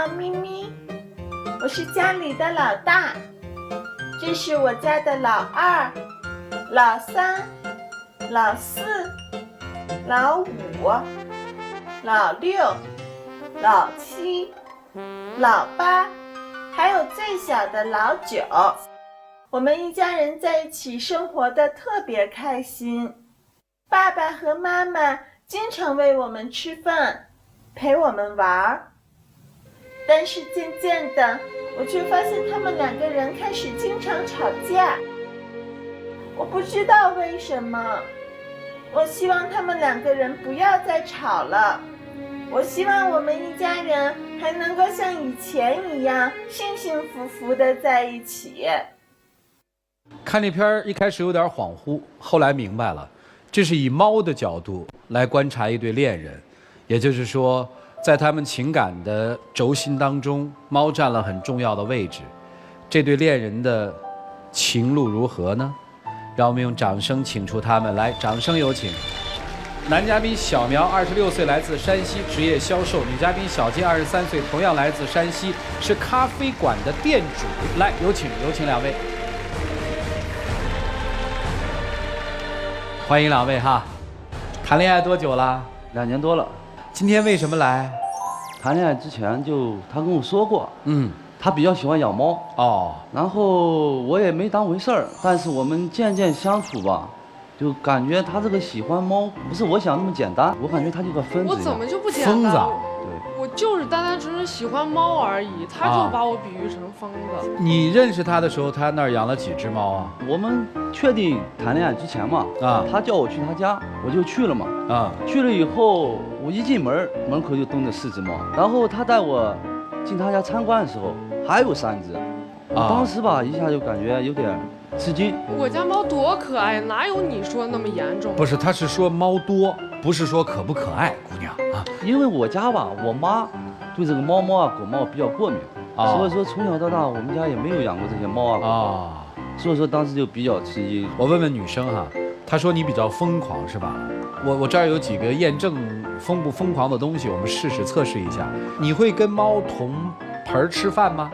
咪咪，我是家里的老大，这是我家的老二、老三、老四、老五、老六、老七、老八，还有最小的老九。我们一家人在一起生活得特别开心。爸爸和妈妈经常喂我们吃饭，陪我们玩。但是渐渐的，我却发现他们两个人开始经常吵架。我不知道为什么。我希望他们两个人不要再吵了。我希望我们一家人还能够像以前一样幸幸福福的在一起。看这片一开始有点恍惚，后来明白了，这是以猫的角度来观察一对恋人，也就是说，在他们情感的轴心当中，猫占了很重要的位置。这对恋人的情路如何呢？让我们用掌声请出他们来，掌声有请。男嘉宾小苗，26岁，来自山西，职业销售；女嘉宾小金，23岁，同样来自山西，是咖啡馆的店主。来，有请两位。欢迎两位哈，谈恋爱多久了2年多了。今天为什么来？谈恋爱之前他跟我说过，他比较喜欢养猫哦，然后我也没当回事儿，但是我们渐渐相处吧，就感觉他这个喜欢猫不是我想那么简单，我感觉他就个疯子。我怎么就不简单？疯子，我就是单单纯纯喜欢猫而已，他就把我比喻成疯子。你认识他的时候，他那儿养了几只猫啊？我们确定谈恋爱之前嘛，他叫我去他家，我就去了嘛，去了以后，我一进门口就蹲着4只猫，然后他带我进他家参观的时候，还有3只，当时吧一下就感觉有点吃惊。我家猫多可爱，哪有你说那么严重？不是，他是说猫多，不是说可不可爱，姑娘啊。因为我家吧，我妈对这个猫猫啊、狗猫比较过敏，所以说从小到大我们家也没有养过这些猫啊狗猫，所以说当时就比较吃惊。我问问女生哈，她说你比较疯狂是吧？我这儿有几个验证疯不疯狂的东西，我们测试一下。你会跟猫同盆吃饭吗？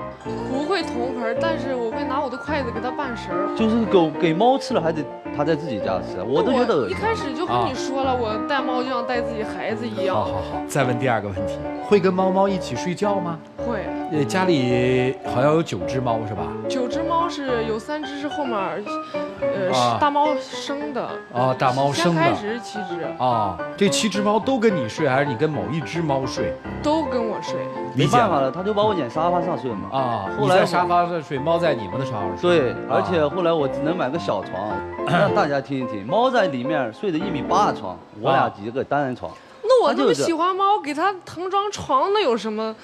不会同盆，但是我会拿我的筷子给它拌食儿。就是给猫吃了，还得它在自己家吃，我都觉得恶心。一开始就跟你说了，我带猫就像带自己孩子一样。好，再问第2个问题，会跟猫猫一起睡觉吗？会。家里好像有9只猫是吧？9只猫是有3只是后面，大猫生的。大猫生的。先开始是7只。这7只猫都跟你睡，还是你跟某一只猫睡？都跟我睡。没办法了，他就把我撵沙发上睡嘛。后来在沙发上睡，猫在你们的床上睡。对，而且后来我只能买个小床，让大家听一听。猫在里面睡的1.8米的床，我俩几个单人床。那我那么喜欢猫，给它腾张床，那有什么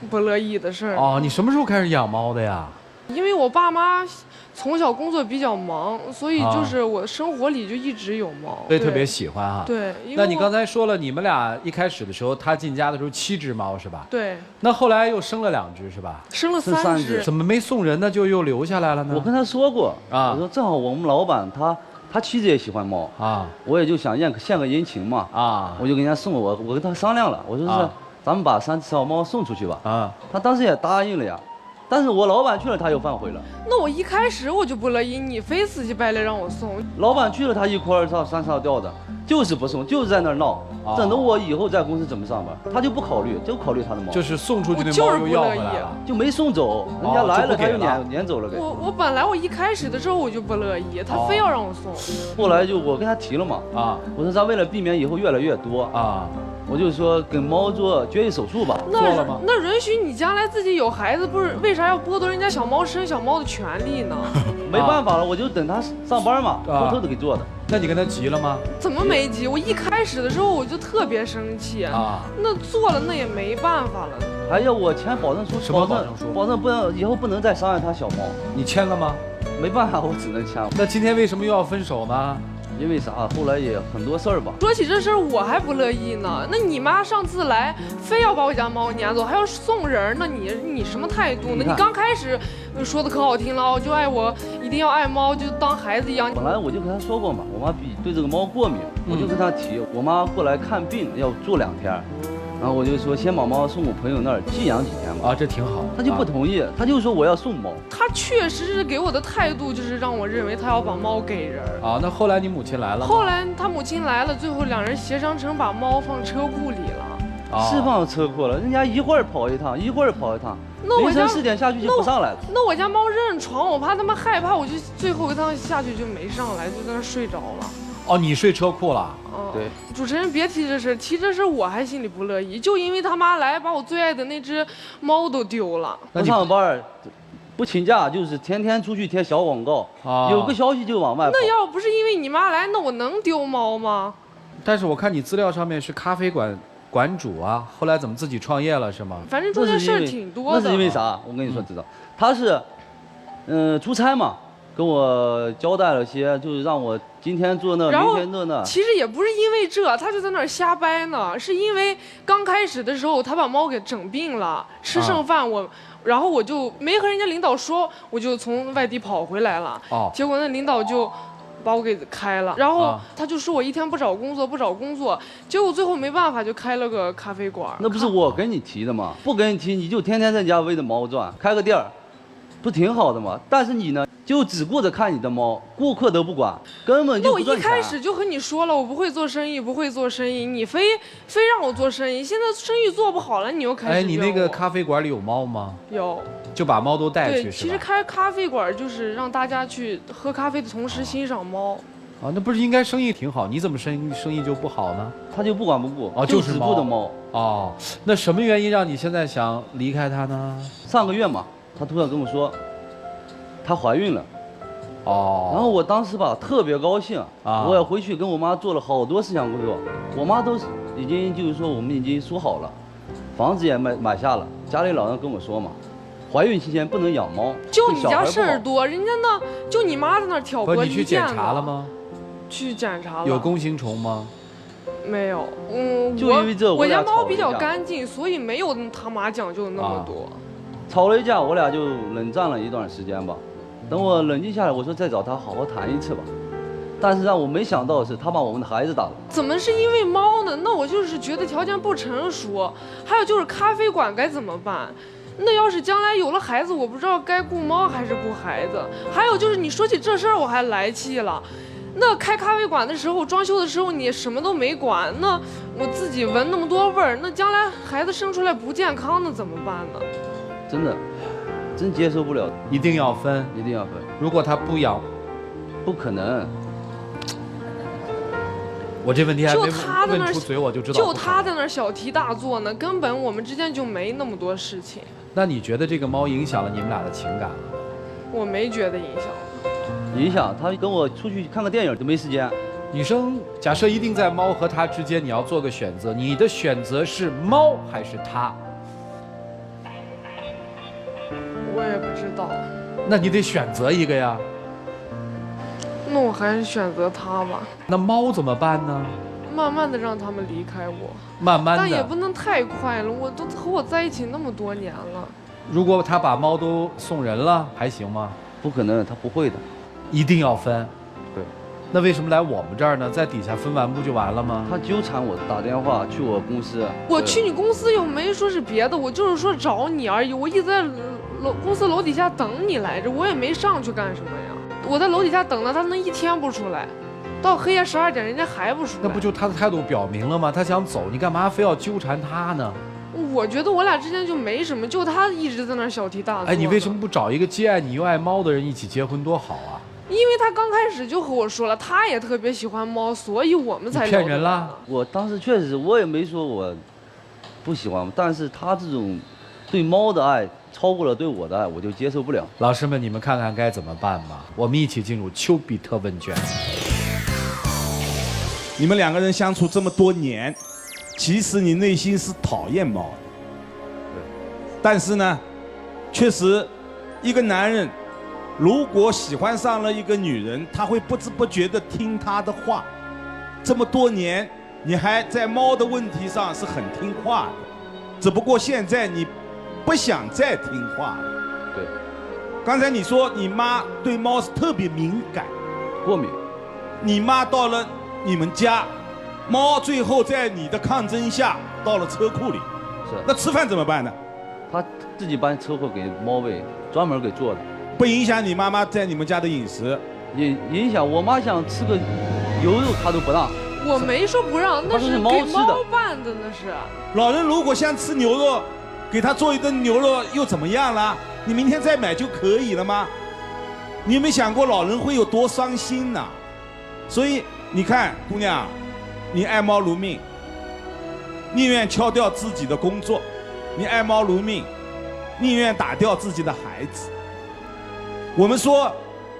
不乐意的事儿？你什么时候开始养猫的呀？因为我爸妈从小工作比较忙，所以就是我的生活里就一直有猫，对，特别喜欢哈。对，那你刚才说了，你们俩一开始的时候，他进家的时候7只猫是吧？对。那后来又生了2只是吧？生了3只。怎么没送人呢？就又留下来了呢？我跟他说过我说正好我们老板他妻子也喜欢猫我也就想献个殷勤嘛我就跟人家送我跟他商量了，我说是咱们把3只小猫送出去吧他当时也答应了呀。但是我老板去了，他又反悔了。那我一开始我就不乐意，你非死乞白赖让我送。老板去了，他一哭二闹三上吊的，就是不送，就是在那儿闹，整得我以后在公司怎么上班，他就不考虑，就考虑他的猫。就是送出去的猫又要回来了，就没送走，人家来了他又撵走了给。我本来我一开始的时候我就不乐意，他非要让我送。后来就我跟他提了嘛我说咱为了避免以后越来越多我就说跟猫做绝育手术吧。做了吗？那允许你将来自己有孩子，不是为啥要剥夺人家小猫生小猫的权利呢？没办法了，我就等他上班嘛，偷偷的给做的。那你跟他急了吗？怎么没急？我一开始的时候我就特别生气那做了那也没办法了。还要我签保证书，什么保证书？保证不能以后不能再伤害他小猫。你签了吗？没办法，我只能签。那今天为什么又要分手呢？因为啥？后来也很多事儿吧。说起这事儿，我还不乐意呢。那你妈上次来，非要把我家猫撵走，还要送人，那你什么态度呢？你刚开始说的可好听了，就爱我，一定要爱猫，就当孩子一样。本来我就跟他说过嘛，我妈对这个猫过敏，我就跟他提，我妈过来看病要住2天。然后我就说先把猫送我朋友那儿寄养几天吧。啊，这挺好。他就不同意，他就说我要送猫。他确实是给我的态度，就是让我认为他要把猫给人。啊，那后来你母亲来了吗？后来他母亲来了，最后两人协商成把猫放车库里了。是放车库了，人家一会儿跑一趟，一会儿跑一趟，凌那我家晨4点下去就不上来了。那我家猫认床，我怕他们害怕，我就最后一趟下去就没上来，就在那睡着了。哦，你睡车库了？对，主持人别提这事，提这事我还心里不乐意，就因为他妈来把我最爱的那只猫都丢了。不上班不请假，就是天天出去贴小广告，有个消息就往外跑。那要不是因为你妈来，那我能丢猫吗？但是我看你资料上面是咖啡馆馆主啊，后来怎么自己创业了是吗？反正中间事儿挺多的。那是因为啥？我跟你说知道，他是，出差嘛。跟我交代了些，就是让我今天做那，明天做那。其实也不是因为这，他就在那儿瞎掰呢。是因为刚开始的时候，他把猫给整病了，吃剩饭然后我就没和人家领导说，我就从外地跑回来了。结果那领导就把我给开了，然后他就说我一天不找工作，结果最后没办法就开了个咖啡馆。那不是我跟你提的吗？不跟你提，你就天天在家围着猫转，开个店儿，不挺好的吗？但是你呢？就只顾着看你的猫，顾客都不管，根本就不赚钱。那我一开始就和你说了，我不会做生意，你非让我做生意，现在生意做不好了，你又开始。你那个咖啡馆里有猫吗？有，就把猫都带去是吧？对，其实开咖啡馆就是让大家去喝咖啡的同时欣赏猫。那不是应该生意挺好？你怎么生意就不好呢？他就不管不顾，就是只顾着猫。那什么原因让你现在想离开他呢？上个月嘛，他突然跟我说。她怀孕了，然后我当时吧特别高兴我也回去跟我妈做了好多思想工作，我妈都已经就是说我们已经说好了，房子也买下了，家里老人跟我说嘛，怀孕期间不能养猫。就你家事儿多，人家那就你妈在那挑拨离间。你去检查了吗？去检查了。有弓形虫吗？没有，就因为这我家猫比较干净，所以没有他妈讲究的那么多。吵了一架，我俩就冷战了一段时间吧。等我冷静下来，我说再找他好好谈一次吧。但是让我没想到的是，他把我们的孩子打了。怎么是因为猫呢？那我就是觉得条件不成熟。还有就是咖啡馆该怎么办？那要是将来有了孩子，我不知道该顾猫还是顾孩子。还有就是你说起这事儿，我还来气了。那开咖啡馆的时候，装修的时候你什么都没管，那我自己闻那么多味儿，那将来孩子生出来不健康，那怎么办呢？真的。真接受不了，一定要分，一定要分。如果他不养，不可能。我这问题还没问出嘴，我就知道。就他在那儿小题大做呢，根本我们之间就没那么多事情。那你觉得这个猫影响了你们俩的情感了吗？我没觉得影响。影响，他跟我出去看个电影都没时间。女生假设一定在猫和他之间，你要做个选择，你的选择是猫还是他？我也不知道，那你得选择一个呀。那我还是选择他吧。那猫怎么办呢？慢慢的让他们离开我，慢慢的，但也不能太快了。我都和我在一起那么多年了。如果他把猫都送人了，还行吗？不可能，他不会的，一定要分。对，那为什么来我们这儿呢？在底下分完不就完了吗？他纠缠我，打电话去我公司。我去你公司又没说是别的，我就是说找你而已。我一直在公司楼底下等你来着，我也没上去干什么呀。我在楼底下等了他能一天不出来，到黑夜12点人家还不出来。那不就他的态度表明了吗？他想走，你干嘛非要纠缠他呢？我觉得我俩之间就没什么，就他一直在那小题大做。你为什么不找一个既爱你又爱猫的人一起结婚多好啊？因为他刚开始就和我说了，他也特别喜欢猫，所以我们才你骗人啦！我当时确实我也没说我不喜欢，但是他这种对猫的爱超过了对我的爱，我就接受不了。老师们，你们看看该怎么办吧？我们一起进入丘比特问卷。你们两个人相处这么多年，其实你内心是讨厌猫的，但是呢，确实，一个男人如果喜欢上了一个女人，他会不知不觉地听她的话。这么多年，你还在猫的问题上是很听话的，只不过现在你不想再听话了。对，刚才你说你妈对猫是特别敏感，过敏。你妈到了你们家，猫最后在你的抗争下到了车库里。是。那吃饭怎么办呢？他自己把车库给猫喂，专门给做的。不影响你妈妈在你们家的饮食？影响，我妈想吃个牛肉，她都不让。我没说不让，那是给猫办的，那是。老人如果想吃牛肉，给他做一顿牛肉又怎么样了？你明天再买就可以了吗？你有没有想过老人会有多伤心呢？所以你看，姑娘，你爱猫如命，宁愿敲掉自己的工作，你爱猫如命，宁愿打掉自己的孩子。我们说，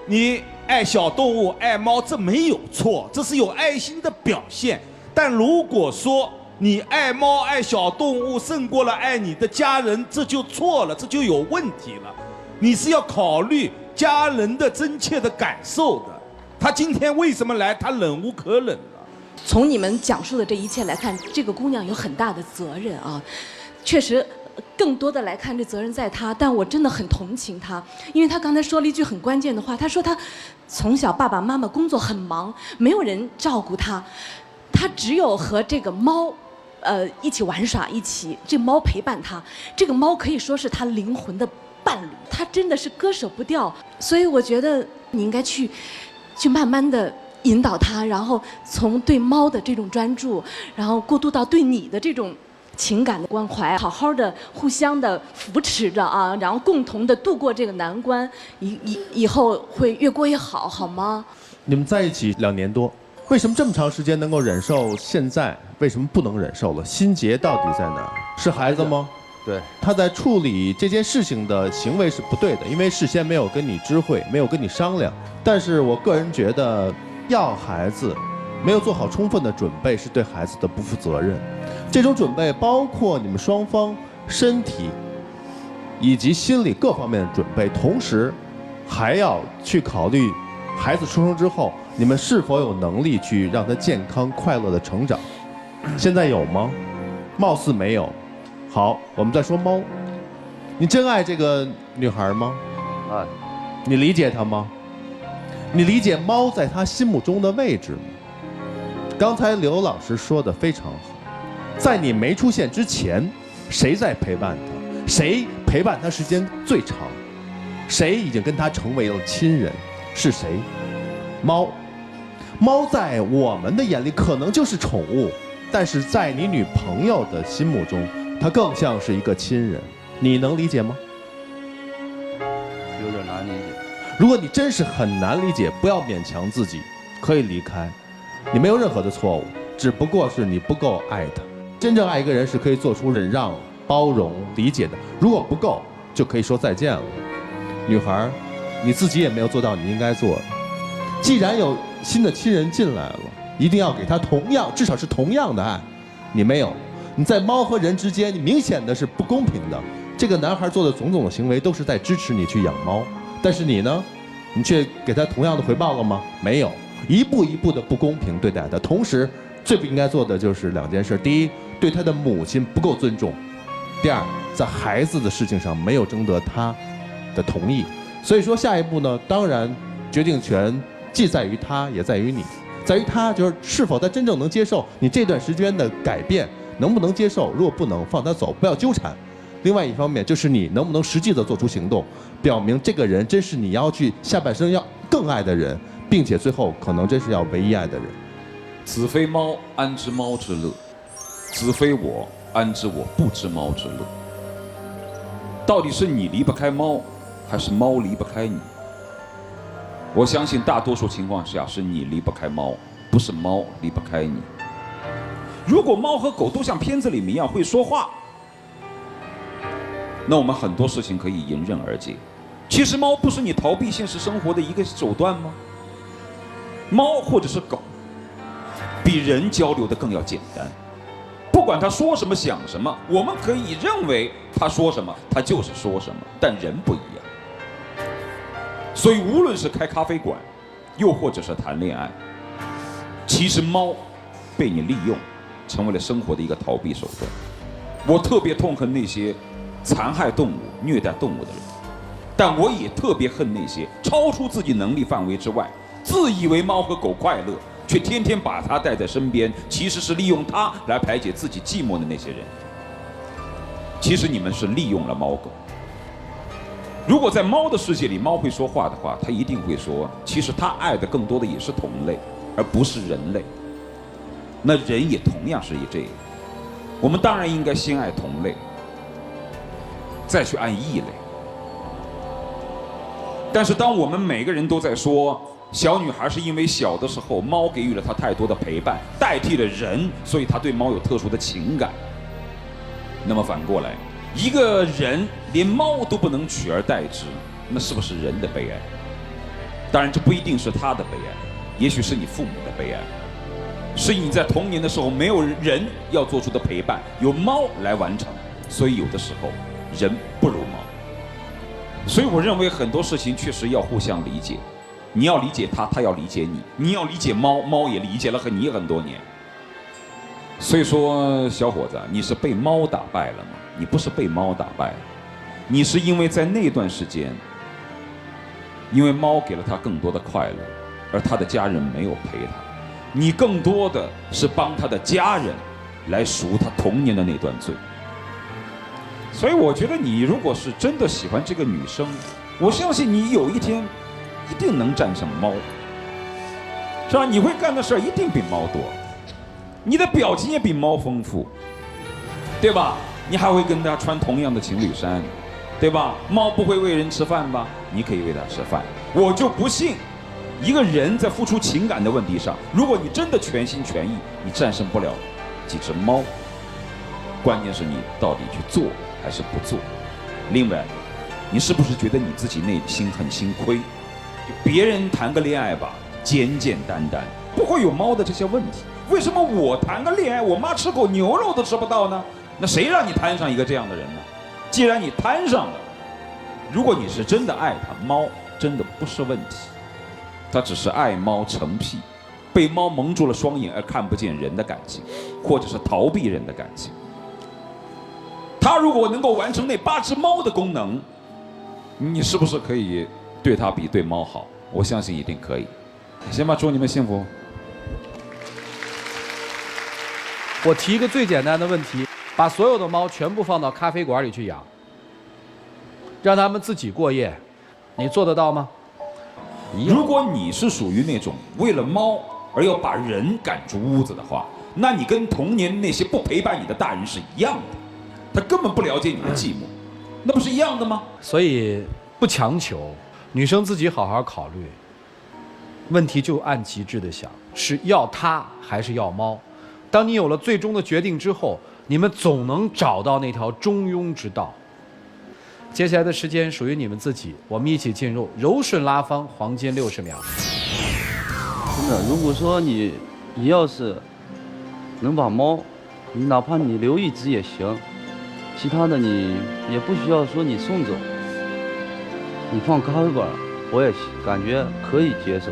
你爱小动物、爱猫，这没有错，这是有爱心的表现。但如果说你爱猫、爱小动物胜过了爱你的家人，这就错了，这就有问题了。你是要考虑家人的真切的感受的。他今天为什么来？他忍无可忍了。从你们讲述的这一切来看，这个姑娘有很大的责任啊，确实。更多的来看，这责任在她，但我真的很同情她，因为她刚才说了一句很关键的话，她说她从小爸爸妈妈工作很忙，没有人照顾她，她只有和这个猫，一起玩耍，这猫陪伴她，这个猫可以说是她灵魂的伴侣，她真的是割舍不掉，所以我觉得你应该去慢慢的引导她，然后从对猫的这种专注，然后过渡到对你的这种。情感的关怀，好好的互相的扶持着啊，然后共同的度过这个难关，以后会越过越好，好吗？你们在一起2年多，为什么这么长时间能够忍受？现在为什么不能忍受了？心结到底在哪儿？是孩子吗？对，他在处理这件事情的行为是不对的，因为事先没有跟你知会，没有跟你商量。但是我个人觉得，要孩子没有做好充分的准备，是对孩子的不负责任。这种准备包括你们双方身体以及心理各方面的准备，同时还要去考虑孩子出生之后，你们是否有能力去让他健康快乐的成长。现在有吗？貌似没有。好，我们再说猫。你真爱这个女孩吗？爱。你理解她吗？你理解猫在她心目中的位置吗？刚才刘老师说的非常好。在你没出现之前，谁在陪伴他？谁陪伴他时间最长？谁已经跟他成为了亲人？是谁？猫。猫在我们的眼里可能就是宠物，但是在你女朋友的心目中，它更像是一个亲人。你能理解吗？有点难理解。如果你真是很难理解，不要勉强自己，可以离开。你没有任何的错误，只不过是你不够爱他。真正爱一个人是可以做出忍让、包容、理解的。如果不够，就可以说再见了。女孩，你自己也没有做到你应该做的。既然有新的亲人进来了，一定要给他至少是同样的爱。你没有，你在猫和人之间，你明显的是不公平的。这个男孩做的种种的行为都是在支持你去养猫，但是你呢，你却给他同样的回报了吗？没有，一步一步的不公平对待他。同时，最不应该做的就是2件事：第一，对他的母亲不够尊重；第二，在孩子的事情上没有征得他的同意。所以说，下一步呢，当然决定权既在于他，也在于你，在于他就是是否他真正能接受你这段时间的改变，能不能接受？如果不能，放他走，不要纠缠。另外一方面就是你能不能实际的做出行动，表明这个人真是你要去下半生要更爱的人，并且最后可能真是要唯一爱的人。子非猫，安知猫之乐？子非我，安知我不知猫之乐？到底是你离不开猫，还是猫离不开你？我相信大多数情况下是你离不开猫，不是猫离不开你。如果猫和狗都像片子里面一样会说话，那我们很多事情可以迎刃而解。其实猫不是你逃避现实生活的一个手段吗？猫或者是狗比人交流的更要简单，不管他说什么想什么，我们可以认为他说什么他就是说什么，但人不一样。所以无论是开咖啡馆，又或者是谈恋爱，其实猫被你利用，成为了生活的一个逃避手段。我特别痛恨那些残害动物、虐待动物的人，但我也特别恨那些超出自己能力范围之外，自以为猫和狗快乐，却天天把它带在身边，其实是利用它来排解自己寂寞的那些人。其实你们是利用了猫狗。如果在猫的世界里，猫会说话的话，它一定会说，其实它爱的更多的也是同类，而不是人类。那人也同样是这样，我们当然应该先爱同类，再去爱异类。但是当我们每个人都在说小女孩是因为小的时候猫给予了她太多的陪伴，代替了人，所以她对猫有特殊的情感。那么反过来，一个人连猫都不能取而代之，那是不是人的悲哀？当然，这不一定是他的悲哀，也许是你父母的悲哀，是你在童年的时候没有人要做出的陪伴，由猫来完成，所以有的时候人不如猫。所以我认为很多事情确实要互相理解，你要理解它，它要理解你；你要理解猫，猫也理解了你很多年。所以说，小伙子，你是被猫打败了吗？你不是被猫打败了，你是因为在那段时间，因为猫给了他更多的快乐，而他的家人没有陪他，你更多的是帮他的家人来赎他童年的那段罪。所以我觉得你如果是真的喜欢这个女生，我相信你有一天一定能战胜猫，是吧？你会干的事儿一定比猫多，你的表情也比猫丰富，对吧？你还会跟他穿同样的情侣衫，对吧？猫不会喂人吃饭吧？你可以喂它吃饭。我就不信，一个人在付出情感的问题上，如果你真的全心全意，你战胜不了几只猫。关键是你到底去做还是不做。另外，你是不是觉得你自己内心很心亏？就别人谈个恋爱吧，简简单单，不会有猫的这些问题。为什么我谈个恋爱，我妈吃口牛肉都吃不到呢？那谁让你摊上一个这样的人呢？既然你摊上了，如果你是真的爱它，猫真的不是问题。它只是爱猫成癖，被猫蒙住了双眼而看不见人的感情，或者是逃避人的感情。它如果能够完成那8只猫的功能，你是不是可以对它比对猫好？我相信一定可以。行吧，祝你们幸福。我提一个最简单的问题，把所有的猫全部放到咖啡馆里去养，让它们自己过夜，你做得到吗？如果你是属于那种为了猫而要把人赶出屋子的话，那你跟童年那些不陪伴你的大人是一样的，他根本不了解你的寂寞，那不是一样的吗？所以不强求，女生自己好好考虑，问题就按极致的想，是要它还是要猫？当你有了最终的决定之后，你们总能找到那条中庸之道。接下来的时间属于你们自己，我们一起进入柔顺拉芳黄金60秒。真的，如果说你要是能把猫，你哪怕你留一只也行，其他的你也不需要说你送走，你放咖啡馆，我也感觉可以接受。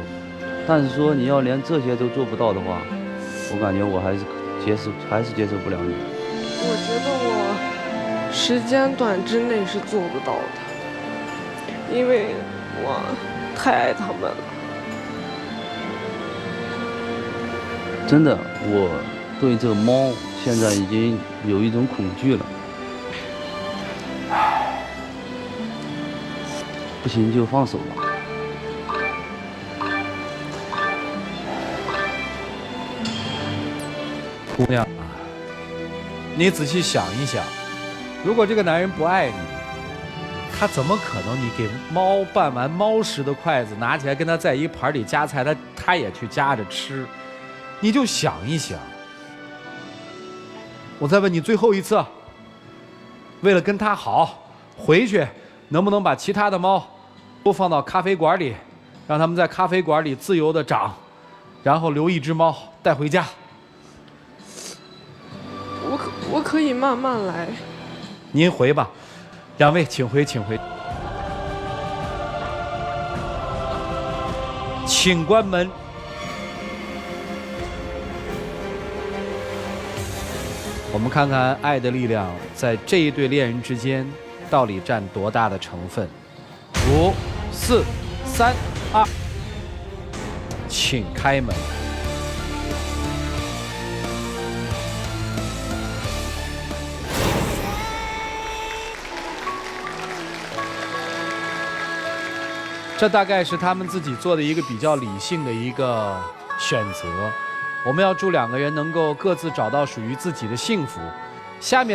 但是说你要连这些都做不到的话，我感觉我还是接受不了你。我觉得我时间短之内是做不到的，因为我太爱他们了。真的，我对这个猫现在已经有一种恐惧了。不行就放手吧。姑娘啊，你仔细想一想，如果这个男人不爱你，他怎么可能你给猫拌完猫食的筷子拿起来跟他在一盘里夹菜，他也去夹着吃？你就想一想。我再问你最后一次，为了跟他好，回去能不能把其他的猫都放到咖啡馆里，让他们在咖啡馆里自由的长，然后留一只猫带回家？我可以慢慢来。您回吧，两位请回，请回，请关门。我们看看爱的力量在这一对恋人之间到底占多大的成分。5、4、3、2，请开门。这大概是他们自己做的一个比较理性的一个选择。我们要祝两个人能够各自找到属于自己的幸福。下面。